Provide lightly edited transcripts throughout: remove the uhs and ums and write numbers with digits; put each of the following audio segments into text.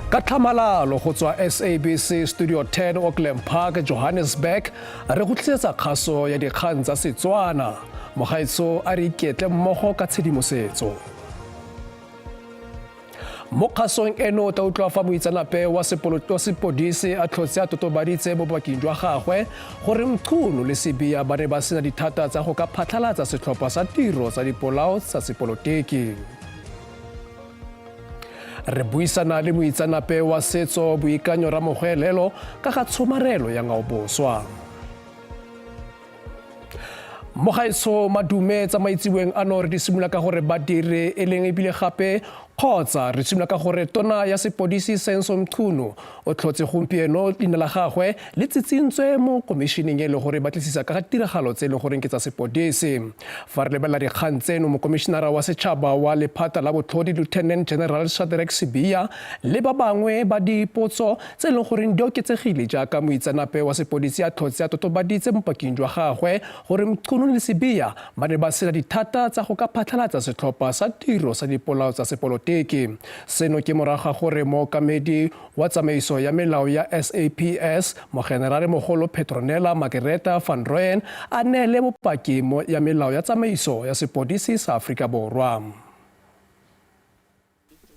Ka tlhamalalo go tswa SABC Studio 10 Auckland Park, Johannesburg, re go tlisetsa kgaso ya dikgang tsa Setswana. Mogaetso a re iketle mmogo ka tshedimosetso. Mo kgasong eno ta utlwa fa moitsanape wa sepodisi a tlhotse a totobaditse mo bakeng jwa gagwe gore Mchunu le Sibiya ba ne ba sena dithata tsa go ka phatlalatsa setlhopha sa tiro tsa dipolao tsa sepolotiki. Re buisana le moitsanape wa setso Boikanyo Ramogwelelo ka ga tshomarelo ya ngaoboswa. Mogaetso madume tsa maitsiweng ano re di simolola ka gore badire e leng ebile gape kgotsa re simolola ka gore tona ya sepodisi Senzo Mchunu o tlhotse gompieno leina la gagwe le tsitsintswe mo komishining e le gore ba tlisisa ka ga tiragalo tse e leng goreng ke tsa sepodisi. Fa re lebelela dikgang tseno mokomishenara wa setšhaba wa lephata la botlhodi Lieutenant General Shadrack Sibiya le ba bangwe ba dipotso tse e leng goreng di oketsegile jaaka moitsanape wa sepodisi a tlhotse a totobaditse mo pakeng jwa gagwe gore Mchunu le Sibiya ba ne ba sena dithata tsa go ka phatlalatsa setlhopha sa tiro sa dipolao tsa sepolotiki. Seno ke moraga gore mookamedi wa tsamaiso ya melao ya SAPS mogenerale mogolo Petronella Margareta van Rooyen a neele bopaki ya melao ya tsamaiso ya sepodisi sa Aforika Borwa.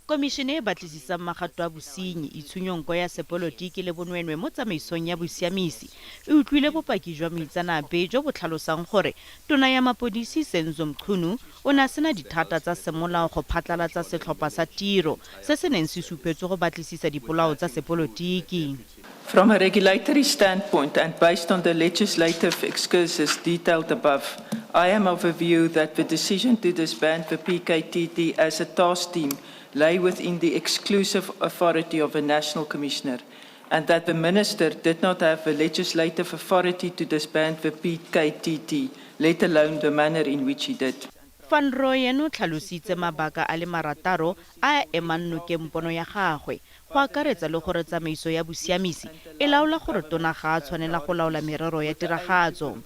Komishene e batlisisa magato a bosenyi itshunyonkwa ya sepolotiki le bonwenwe mo tsamaisong ya bosiamisi e utlwile bopaki jwa moitsanape jo bo tlhalosang gore tona ya mapodisi Senzo Mchunu o ne a sena dithata tsa semolao go phatlalatsa setlhopha sa tiro se se neng se supetswe go batlisisa dipolao tsa sepolotiki. From a regulatory standpoint and based on the legislative excursus detailed above, I am of a view that the decision to disband the PKTT as a task team lay within the exclusive authority of a national commissioner, and that the minister did not have the legislative authority to disband the PKTT, let alone the manner in which he did. Van Rooyen o tlhalositse mabaka a le marataro a emang nokeng pono ya gagwe go akaretsa le gore tsamaiso ya bosiamisi e laola gore tona ga a tshwanela go laola merero ya tiragatso.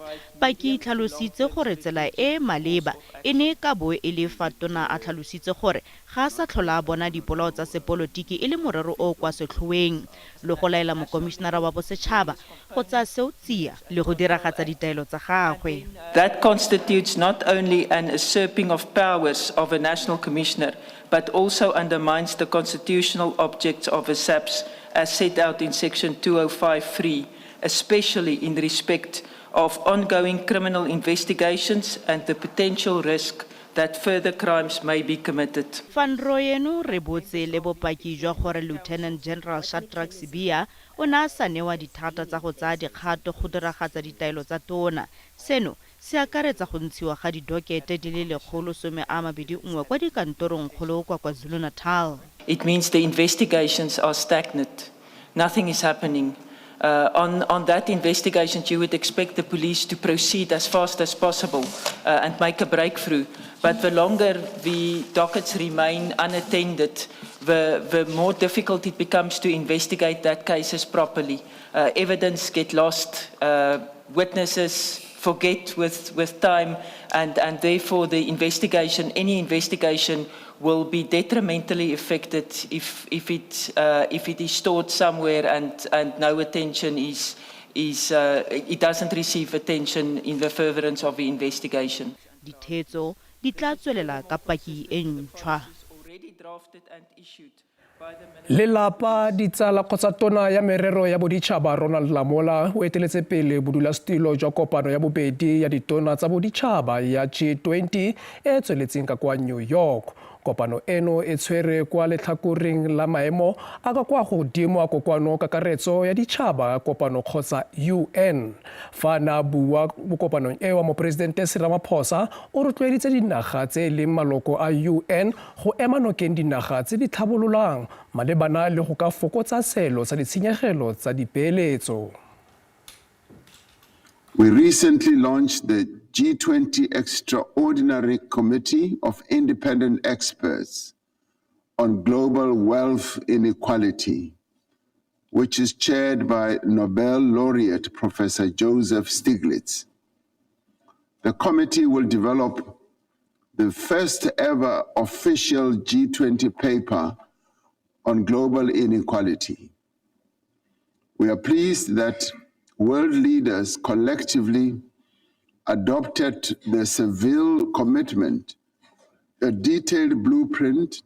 Paki tlhalositse gore tsela e maleba e ne ka bo e le fa tona a tlhalositse gore ga a sa tlhola a bona dipolao tsa sepolotiki e le morero o kwa setlhoeng le go laela mokomishenara wa bosetšhaba go tsaya seo tsia le go diragatsa ditaelo tsa gagwe. That constitutes not only an usurping of powers of a national commissioner, but also undermines the constitutional objects of the SAPS as set out in section 205(3), especially in respect of ongoing criminal investigations and the potential risk that further crimes may be committed. Van Rooyen o rebotse le bopaki jwa gore Lieutenant General Shadrack Sibiya o ne a sa newa dithata tsa go tsaya dikgato go diragatsa ditaelo tsa tona. Seno se akaretsa go ntshiwa ga didokete di le 121 kwa dikantorong kgolo kwa KwaZulu-Natal. It means the investigations are stagnant. Nothing is happening. On that investigation, you would expect the police to proceed as fast as possible and make a breakthrough. But the longer the dockets remain unattended, the more difficult it becomes to investigate that cases properly. Evidence get lost, witnesses forget with time, and therefore the investigation, any investigation, will be detrimentally affected if it is stored somewhere and no attention it doesn't receive attention in the furtherance of the investigation. Dithetso di tla tswelela ka paki e ntšhwa. Already drafted and issued. Lelapa ditsala kgotsa tona ya merero ya boditšhaba Ronald Lamola o eteletse pele bodulasetilo jwa kopano ya bobedi ya ditona tsa boditšhaba ya G20 e tsweletseng ka kwa New York. Kopano eno e tshwere kwa letlhakoreng la maemo a ka kwa godimo a kokoano kakaretso ya ditšhaba kopano kgotsa UN. Fa na bua mo kopanong eo moporesidente Cyril Ramaphosa o rotloeditse dinaga tse leng maloko a UN go ema nokeng dinaga tse di tlhabololang malebana le go ka fokotsa selo sa ditshenyegelo tsa dipeeletso. We recently launched the G20 Extraordinary Committee of Independent Experts on Global Wealth Inequality, which is chaired by Nobel laureate Professor Joseph Stiglitz. The committee will develop the first ever official G20 paper on global inequality. We are pleased that world leaders collectively adopted the Seville Commitment, a detailed blueprint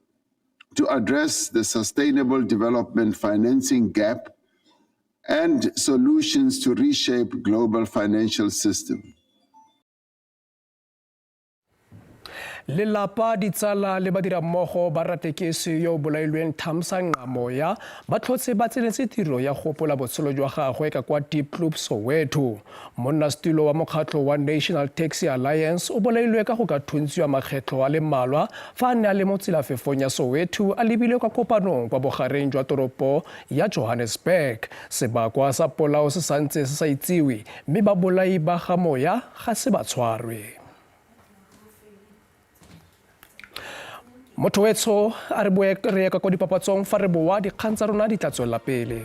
to address the sustainable development financing gap and solutions to reshape global financial system. Lelapa, ditsala le badirammogo ba ratekesi yo bolailweng Thamsanqa Moya ba tlhotse ba tsenetse tiro ya gopola botshelo jwa gagwe ka kwa Diepkloof Soweto. Monnasetulo wa mokgatlho wa National Taxi Alliance o bolailwe ka go ka thuntsiwa makgetlo a le mmalwa fa a ne a le mo tselafefong ya Soweto a lebile kwa kopanong kwa bogareng jwa toropo ya Johannesburg. Sebakwa sa polao se santse se sa itsewe mme babolai ba ga Moya ga se ba tshwarwe. Motho wetsho a re boe re ka kwa dipapatsong fa re boa dikgang tsa rona di tla tswela pele.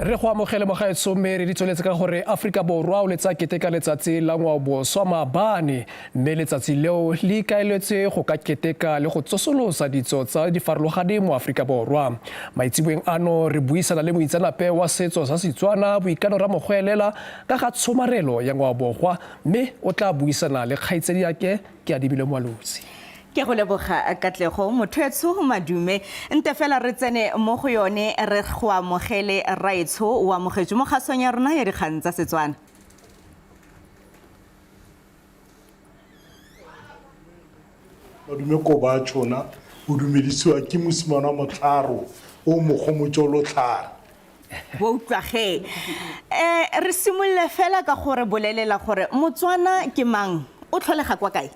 Re go amogele mogaetso mme re di tsweletse ka gore Aforika Borwa o letsa keteka letsatsi la ngwaoboswa maabane mme letsatsi leo le ikaeletswe go ka keteka le go tsosolosa ditso tsa di farologaneng mo Aforika Borwa. Maitseboeng ano re buisana le moitsanape wa setso sa Setswana Boikano Ramogwelela ka ga tshomarelo ya ngwaobogwa mme o tla buisana le kgaitsedi yake ke Adibile Mwalosi. Ke go leboga Katlego Mothoetsho madume nte fela re tsene mo go yone re go amogele Raetsho wa amogetse mo gasong ya rona ya dikgang tsa Setswana. Madume ko ba tšona o dumedisiwa ke mosimane wa motlharo o mogomotšolo tlhare. Bo utlwage re simolle fela ka gore bolelela gore Motswana ke mang o tlholega kwa kae.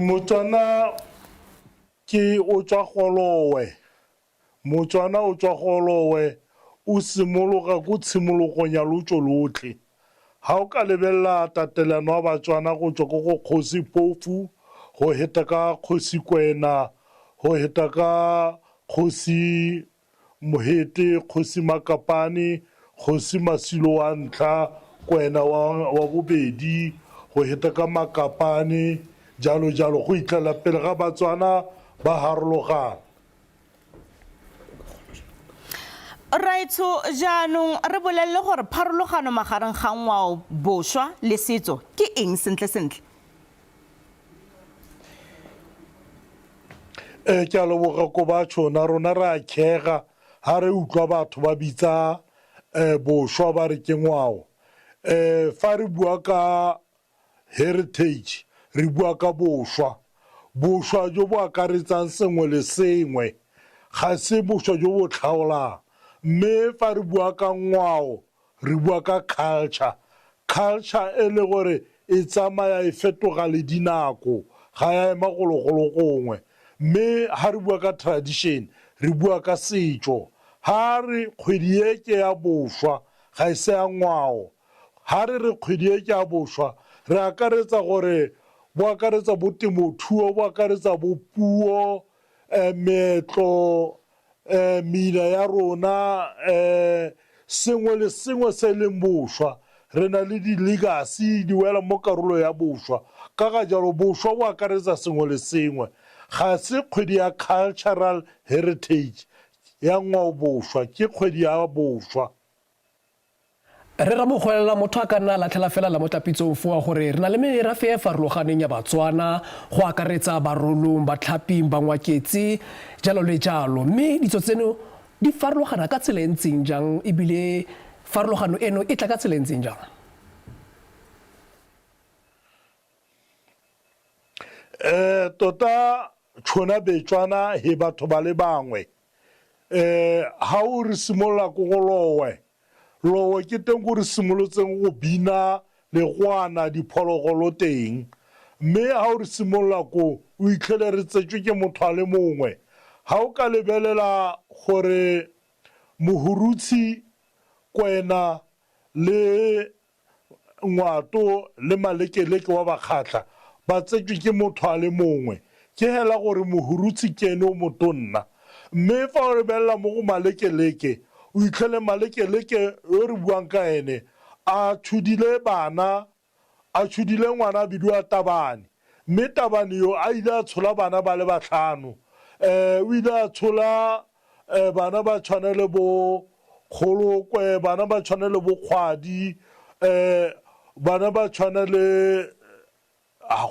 Motswana ke o tswa golowe. Motswana o tswa golowe o simologa go tshimologong ya lotso lotlhe. Ha o ka lebella tatelano wa Batswana go tswa go Kgosi Phofu go heta ka Kgosi Kwena go heta ka Kgosi Mohete Kgosi Makapane Kgosi Masilo wa ntlha Kwena wa bobedi go heta ka Makapane jalo jalo go itlela pele ga Batswana ba harologana. Raetsho jaanong re bolelle gore pharologano magareng ga ngwao boswa le setso ke eng sentle sentle. Ke a leboga ko ba tšona rona re a kgega ha re utlwa batho ba bitsa boswa ba re ke ngwao. Fa re bua ka heritage re bua ka boswa. Boswa jo bo akaretsang sengwe le sengwe ga se boswa jo bo tlhaolang. Mme fa re bua ka ngwao re bua ka culture. Culture e le gore e tsamaya e fetoga le dinako ga ya ema gologolo gongwe. Mme ha re bua ka tradition re bua ka setso. Ha re kgwedi e ke ya boswa ga e se ya ngwao. Ha re re kgwedi e ke ya boswa re akaretsa gore bo akaretsa bo temothuo bo akaretsa bo puo meetlo mina ya rona sengwe le sengwe se leng boswa re na le di legacy di wela mo karolo ya boswa ka ga jalo boswa bo akaretsa sengwe le sengwe ga se kgwedi ya cultural heritage ya ngwao boswa ke kgwedi ya boswa. Re Ramogwelela motho a ka nna latlhela fela la mo tapitsong foa gore re na le merafe e farologaneng ya Batswana go akaretsa barolong batlhaping bangwaketsi jalo le jalo mme ditso tseno di farologana ka tsela e ntseng jang ebile farologano eno e tla ka tsela e ntseng jang. Tota tšhona Betswana he batho ba le bangwe ha o re simolola ko go lowe ke teng go re simolotseng go bina le go ana diphologolo teng mme ha o re simolola ko o itlhele re tsetswe ke motho a le mongwe ha o ka lebelela gore Mohurutsi Kwena le Ngwato le Malekeleke wa Bakgatla ba tsetswe ke motho a le mongwe ke hela gore mohurutsi ke ene o motonna mme fa o lebella mo go Malekeleke o itlhele Malekeleke yo re buang ka ene a tshudile bana a tshudile ngwana bidiwa Tabane mme Tabane yo a ile a tshola bana ba le batlhano o ile a tshola bana ba tshwanele bo Kgolokwe bana ba tshwanele bo Kgwadi bana ba tshwanele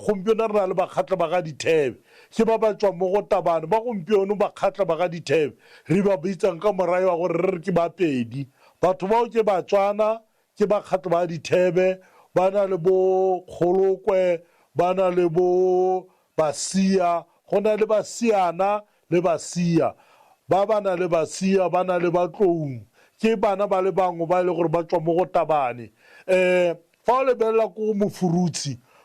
gompieno re na le bakgatla ba ga Dithebe ke ba ba tswa mo go Tabane ba gompieno bakgatla ba ga Dithebe re ba bitsang ka morae wa gore re ke ba pedi batho bao ke Batswana ke bakgatla ba Dithebe ba na le bo Kgolokwe ba na le bo Basia go na le Basiana le Basia ba na le Basia ba na le Batloung ke bana ba le bangwe ba ile gore ba tswa mo go Tabane fa o lebella ko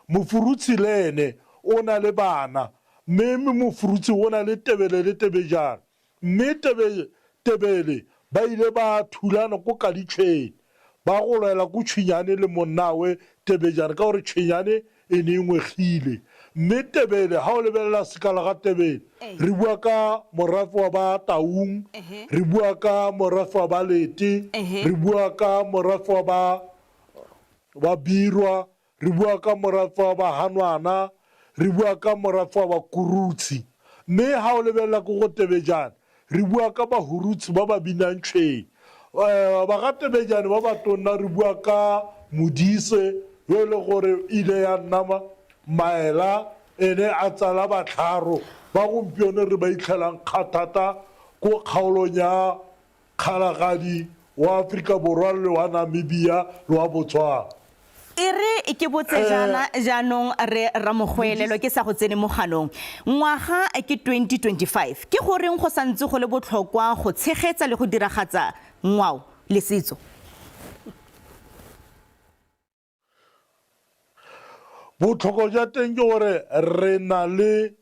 mofurutsi le ene o na le bana mme mofurutsi o na le Tebele le Tebejana mme Tebele ba ile ba thulana ko Kaditšhweni ba go lwela ko Tšhinyane le monnawe Tebejana ka gore Tšhinyane e ne ngwegile mme Tebele ha o lebelela sekala ga Tebele re bua ka morafe wa ba Taung re bua ka morafe wa ba Lete re bua ka morafe wa ba Birwa re bua ka morafe wa ba Hanwana re bua ka morafe wa ba Kurutsi mme ha o lebelela ko go Tebejana re bua ka bahurutsi ba ba binang Tšhweni ba ga Tebejane ba ba tonna re bua ka Modise yo e le gore ile ya nna Maela ene a tsala batlharo ba gompieno re ba itlhelang kgathata ko kgaolong ya Kgalagadi wa Aforika Borwa le wa Namibia le wa Botswana e re ke botse jaanong re Ramogwelelo ke sa go tsene mo ganong ngwaga ke 2025 ke goreng go santse go le botlhokwa go tshegetsa le go diragatsa ngwao le setso botlhoko ja teng ke gore re na le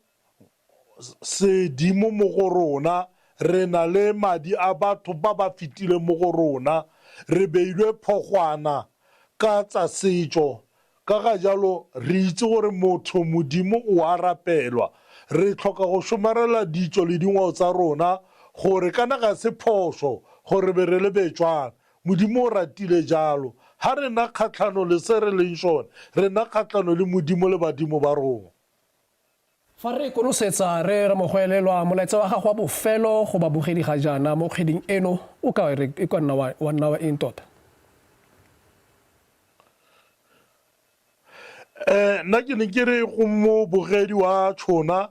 sedimo mo go rona re na le madi a batho ba ba fetile mo go rona re beilwe phogwana ka tsa setso ka ga jalo re itse gore motho modimo o a rapelwa re tlhoka go somarela ditso le dingwao tsa rona gore kana ga se phoso gore be re le Betswana modimo o ratile jalo ha re na kgatlhano le se re leng sone re na kgatlhano le modimo le badimo ba rona fa re konosetsa re Ramogwelelwa molaetsa wa gago wa bofelo go babogedi ga jaana mo kgweding eno o ka re e ka nna wa eng tota nna ke ne ke re go mo bogedi wa tšhona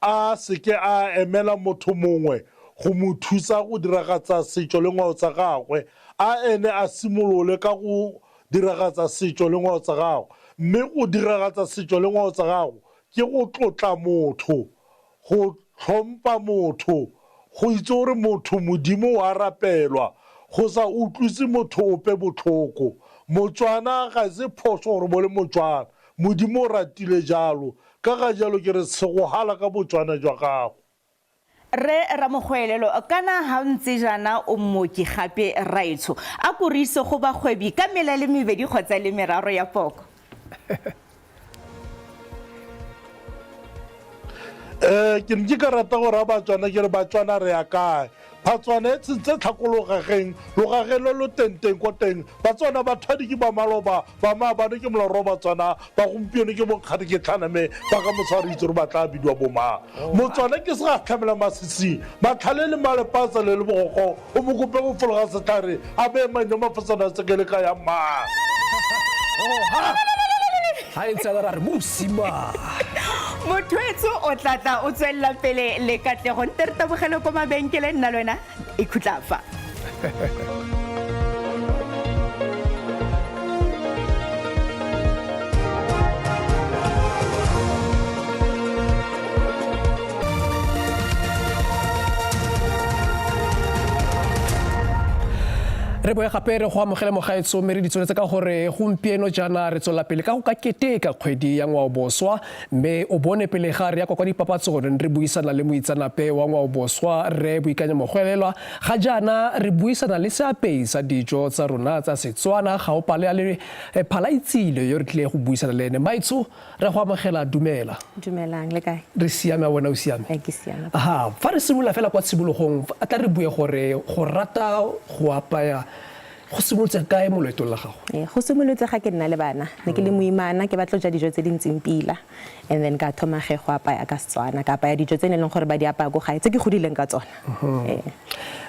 a seke a emela motho mongwe go mo thusa go diragatsa setso le ngwao tsa gagwe a ene a simolole ka go diragatsa setso le ngwao tsa gagwe mme go diragatsa setso le ngwao tsa gagwe ke go tlotla motho go tlhompha motho go itse gore motho modimo wa rapelwa go sa utlwise motho ope botlhoko Motswana ga se phoso gore bo le Motswana modimo o ratile jalo ka ga jalo ke re se go hala ka Botswana jwa gago re Ramogwelelo kana ha ntse jana o mmoki gape raitsho a kuriso go bagwebi ka mela le mebedi kgotsa le meraro ya poko ke ne ke ka rata gore a Batswana ke re Batswana re ya kae Batswana e tshintse tlhakologageng logagelo lo tenteng ko teng Batswana ba thadi ke ba maloba ba maabane ke molaro Batswana ba gompieno ke bokgadi ke tlhaname ba ka motshware itse gore ba tla bidiwa boma Motswana ke se ga tlhamela masisi matlhale le malepasa le le bogogo o mo kope go fologa setlhare a be manye mafasana a sekele ka ya mma ha e tsela re busima Mothwetso o tlatla o tswella pele le katlego nte re tabogele ko mabenkele nna le wena e khutla fa re boe gape re go amogela mogaetso mme re di tsweletse ka gore gompieno jaana re tswela pele ka go ka keteka kgwedi ya ngwaoboswa mme o bone pele ga re ya kwa dipapatsong re buisana le moitsanape wa ngwaoboswa re Boikanya Mogwelelwa ga jaana re buisana le seapei sa dijo tsa rona tsa Setswana ga o pale a le Phalaitsile yo re tlile go buisana le ene Maitso re go amogela dumela Dumelang le kae re siame a bona o siame ke siame aha fa re simolola fela kwa tshimologong a tla re bue gore go rata go apaya go simolotse kae mo loetong la gago go simolotse ga ke nna le bana ne ke le moimana ke batlo ja dijo tse di ntseng pila and then ka thoma ge go apaya ka Setswana ka apaya dijo tse ne leng gore ba di apaya go gae tse ke godileng ka tsona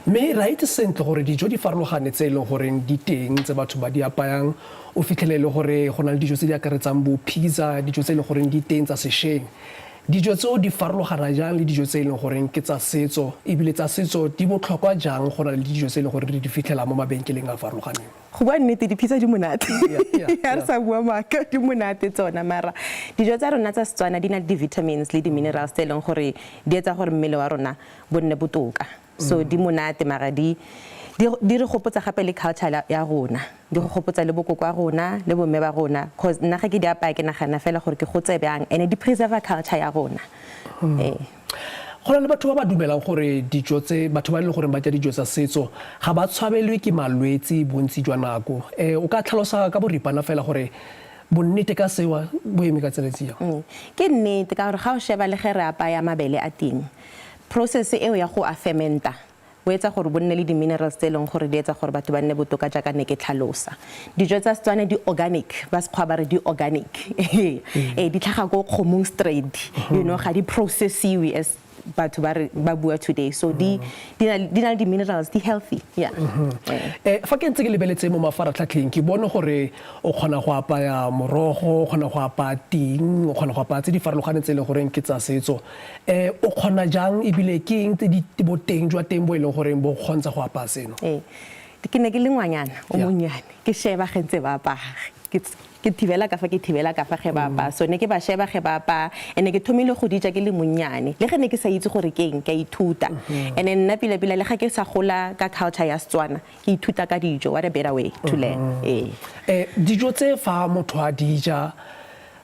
mme ra itse sentle gore dijo di farologane tse e leng gore di teng tse batho ba di apayang o fitlhelele gore go na le dijo tse di akaretsang bo pizza dijo tse e leng gore di teng tsa sešweng dijo tseo di farologana jang le dijo tse e leng gore ke tsa setso ebile tsa setso di botlhokwa jang go na le dijo tse e leng gore re di fitlhela mo mabenkeleng a farologaneng go bua nnete di-pizza di monate ya re sa bua maaka di monate tsona mara dijo tsa rona tsa Setswana di na le di-vitamins le di-minerals tse e leng gore di etsa gore mmele wa rona bo nne botoka so di monate mara di re gopotsa gape le culture ya rona di go gopotsa le bokoko wa rona le bomme ba rona cause nna ga ke di apaya ke nagana fela gore ke gotse bjang and di preserve culture ya rona go na le batho ba ba dumelang gore dijo tse batho ba le gore ba ja dijo tsa setso ga ba tshwabelwe ke malwetse bontsi jwa nako o ka tlhalosa ka boripana fela gore bonnete ka sewa bo eme ka tseletsi ya ke nnete ka gore ga o sheba le ge re apaya mabele a ting process eo ya go a fermenta o etsa gore bo nne le di-minerals tse leng gore di etsa gore batho ba nne botoka jaaka ne ke tlhalosa dijo tsa Setswana di organic ba sekgwa ba re di organic di tlhaga go kgomong straight ga di processiwe as batho ba bua today so di na le di-minerals di healthy fa ke ntse ke lebeletse mo mafaratlhatlheng ke bone gore o kgona go apaya morogo o kgona go apaya ting o kgona go apaya tse di farologaneng tse e leng goreng ke tsa setso o kgona jang ebile ke eng tse di boteng jwa teng bo e leng goreng bo kgontsha go apaya seno ke ne ke le ngwanyana o monnyane ke sheba ge ntse ba apaya ke thibela ka fa ge ba apaya so ne ke ba sheba ge ba apaya ene ke thomile go dija ke le monnyane le ge ne ke sa itse gore ke eng ke ithuta and nna pila le ga ke sa gola ka culture ya Setswana ke ithuta ka dijo what a better way to learn dijo tse fa motho a dija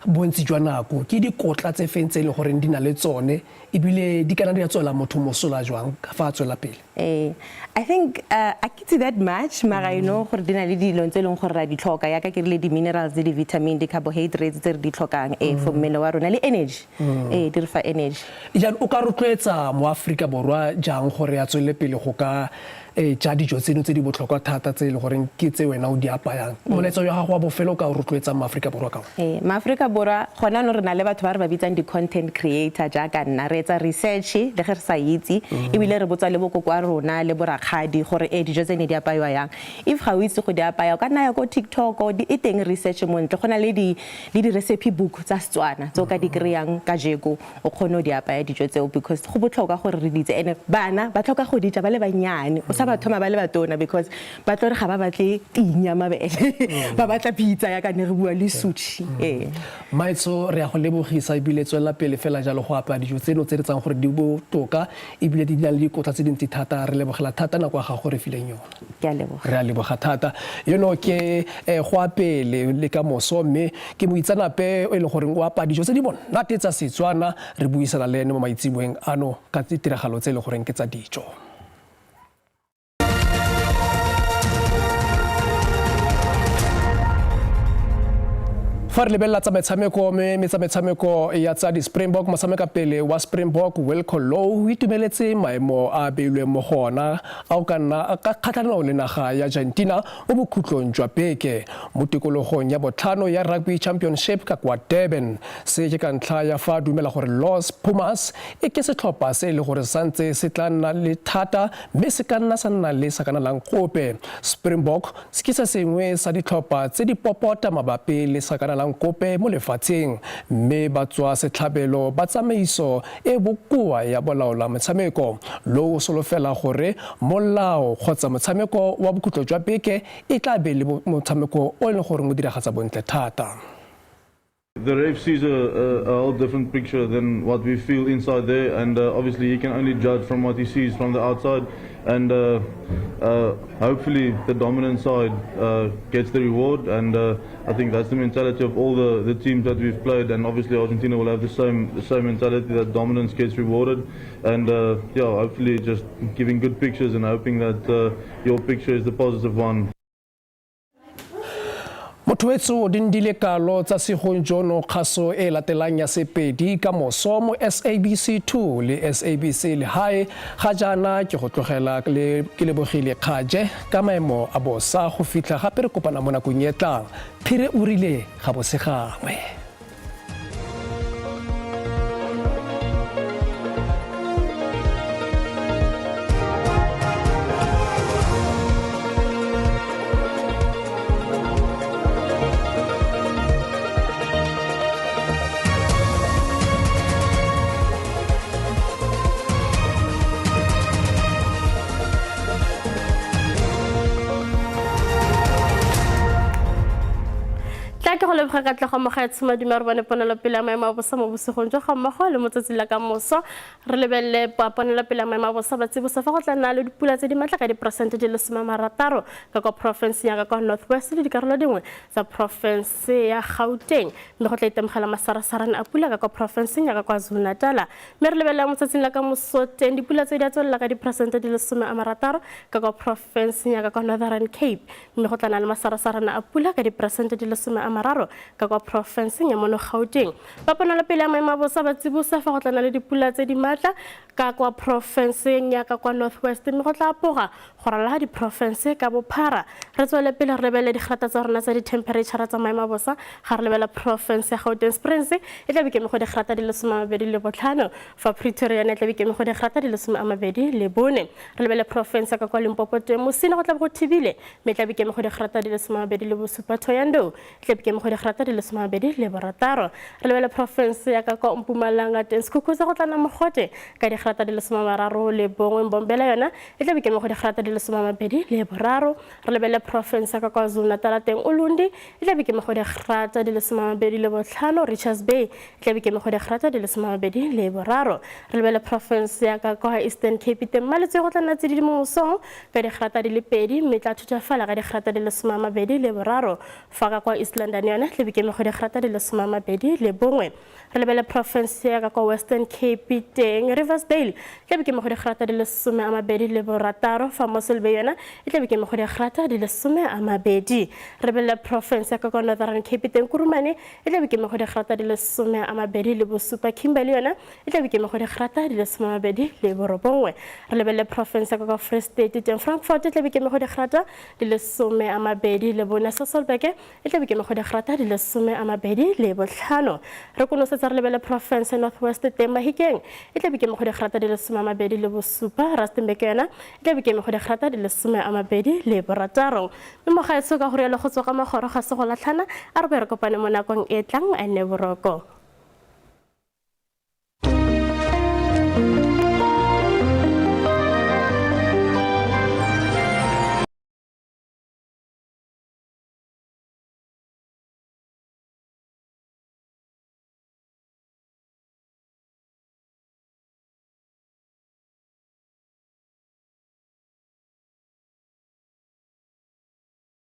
bontsi jwa nako ke dikotla tse feng tse e leng gore di na le tsone ebile di kana di a tswela motho mosola jwang fa a tswela pele I think I can't see that much mara you know gore di na le dilo tse leng gore ra di tlhoka ya ka ke le di-minerals le di-vitamin di-carbohydrates tse re di tlhokang for mmele wa rona le energy di re fa energy jang o ka rotloetsa mo Aforika Borwa jang gore a tswele pele go ka ja dijo tseno tse di botlhokwa thata tse e le goreng ke tse wena o di apayang moletso ya gago wa bofelo ka o rotloetsa maAforika Borwa ka maAforika Borwa gona no re na le batho ba re ba bitsang di-content creator jaaka nna re etsa research le ge re sa itse ebile re botsa le bokoko wa rona le borakgadi gore dijo tse ne di apaywa yang if ga o itse go di apaya o ka nna ya ko TikTok e teng research mo ntle gona le di-recipe book tsa Setswana tse o ka di kry-ang ka jeko o kgone o di apaya dijo tseo because go botlhokwa gore re ditse ene bana ba tlhoka go dija ba le bannyane ba thoma ba le batona because ba tlo re ga ba batle tinya mabele ba batla pizza ya ka ne re bua le sushi Maitso re a go lebogisa ebile tswela pele fela jalo go apaya dijo tseno tse re tsang gore di botoka ebile di na le dikotla tse dintsi thata re lebogela thata nako ya gago re fileng yona ke a leboga re a leboga thata ke go apele le ka moso mme ke moitsanape e leng gore o apaya dijo tse di monate tsa Setswana re buisana le ene mo maitsiboeng ano ka tiragalo tse e leng goreng ke tsa dijo fa re lebelela tsa metshameko ya tsa di-Springbok motshameka pele wa Springbok Wilco Louw o itumeletse maemo a beilweng mo gona a o ka nna ka kgatlhanong le naga ya Argentina mo bokhutlong jwa beke mo tikologong ya botlhano ya Rugby Championship ka kwa Durban se ke ka ntlha ya fa dumela gore Los Pumas ke setlhopha se e le gore santse se tla nna le thata mme se ka nna sa nna le sa kana lang kope Springbok se ke se sengwe sa ditlhopha tse di popota mabapi le sa kana kope mo lefatsheng mme ba tswa setlhabelo ba tsamaiso e bokoa ya bolaola motshameko lo solofela gore molao kgotsa motshameko wa bokhutlo jwa beke e tla be le motshameko o le gore mo diragatsa bontle thata the ref sees a whole different picture than what we feel inside there, and obviously he can only judge from what he sees from the outside, and hopefully the dominant side gets the reward, and I think that's the mentality of all the teams that we've played, and obviously Argentina will have the same mentality, that dominance gets rewarded, and yeah, hopefully just giving good pictures and hoping that your picture is the positive one. Mothoetso di ndile kalo tsa segonjono kgaso e latelang ya sepedi ka moso mo SABC2 le SABC le hae ga jana ke go tlogela ke lebogile kgaje ka maemo a bosa go fitla gape re kopana mo nakong e tlang phire o rile ga bosegangwe. ke go lebega ka tla go mogaetse madimo re bone ponelo pele ya maemo a bosa mo bosegong jo ga mmogo le motsatsi la ka moso re lebelele ponelo pele ya maemo a bosa ba tsibosa fa go tla nna le dipula tse di matla ka diperesente di le 60 ka kwa province ya ka North West le dikarolo dingwe tsa province ya Gauteng mme go tla itemogela masarasarane a pula ka kwa province ya ka KwaZulu-Natal mme re lebelele motsatsing la ka moso teng dipula tse di a tswelela ka diperesente di le 60 ka kwa province ya ka Northern Cape mme go tla nna le masarasarane a pula ka diperesente di le 60 ka kwa province ya mono Gauteng ba ponela pele ya maemo a bosa ba tsibosa fa go tla nna le dipula tse di matla ka kwa province ya ka kwa North West mme go tla apoga go rala di province ka bophara re tswele pele re lebele digrata tsa rona tsa di temperature tsa maemo a bosa ga re lebela province ya Gauteng Springs e tla bikeme go digrata di le 25 fa Pretoria ne tla bikeme go digrata di le 24 re lebele province ka kwa Limpopo Mosina go tla go thibile mme tla bikeme go digrata di le 27 Thoyando tla bikeme go digrata di le 26 re lebele province ya ka kwa Mpumalanga teng Skukuza go tlana mogote ka digrata di le 30 le bongwe Mbombela yona e tla bikeme go digrata di le 23 re lebele province ya ka kwa KwaZulu-Natal teng Ulundi e tla bikeme go digrata di le 25 Richards Bay e tla bikeme go digrata di le 23 re lebele province ya ka kwa Eastern Cape teng Maletse go tlana tse di mo mosong ka digrata di le 2 mme tla thutafala ka digrata di le 23 fa ka kwa East London yona tla bikeme go digrata di le 21 re lebele province ya ka kwa Western Cape teng Riversdale tla bikeme go digrata di le 26 fa Moselbe yona e tla bikeme go digrata di le 20 re lebele province ya ka kwa Northern Cape teng Kurumane e tla bikeme go digrata di le 27 Kimberley yona e tla bikeme go digrata di le 29 re lebele province ya ka kwa Free State teng Frankfurt e tla bikeme go digrata di le 24 Sasolburg e tla bikeme go digrata di le 25 re konosetsa re lebele province North West teng Mahikeng e tla bikeme go digrata di le 27 Rustenburg yona e tla bikeme go digrata di le 26 mme mo gaetso ka go rialo go tswa ka magoro ga se go latlhana a re be re kopane mo nakong e tlang a nne boroko.